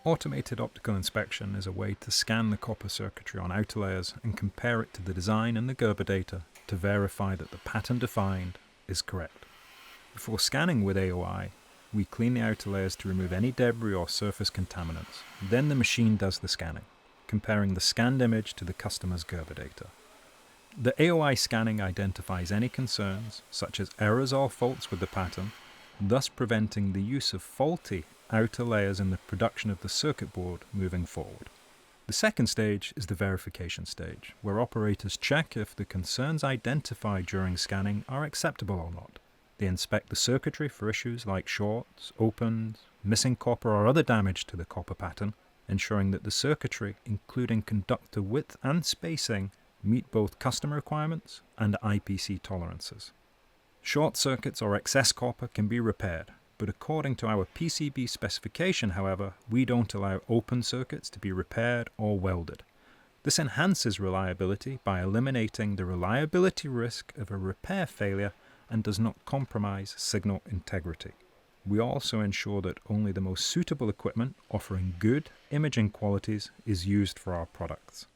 Automated optical inspection is a way to scan the copper circuitry on outer layers and compare it to the design and the Gerber data to verify that the pattern defined is correct. Before scanning with AOI, we clean the outer layers to remove any debris or surface contaminants. Then the machine does the scanning, comparing the scanned image to the customer's Gerber data. The AOI scanning identifies any concerns, such as errors or faults with the pattern, thus preventing the use of faulty outer layers in the production of the circuit board moving forward. The second stage is the verification stage, where operators check if the concerns identified during scanning are acceptable or not. They inspect the circuitry for issues like shorts, opens, missing copper or other damage to the copper pattern, ensuring that the circuitry, including conductor width and spacing, meet both customer requirements and IPC tolerances. Short circuits or excess copper can be repaired, but according to our PCB specification, however, we don't allow open circuits to be repaired or welded. This enhances reliability by eliminating the reliability risk of a repair failure and does not compromise signal integrity. We also ensure that only the most suitable equipment offering good imaging qualities is used for our products.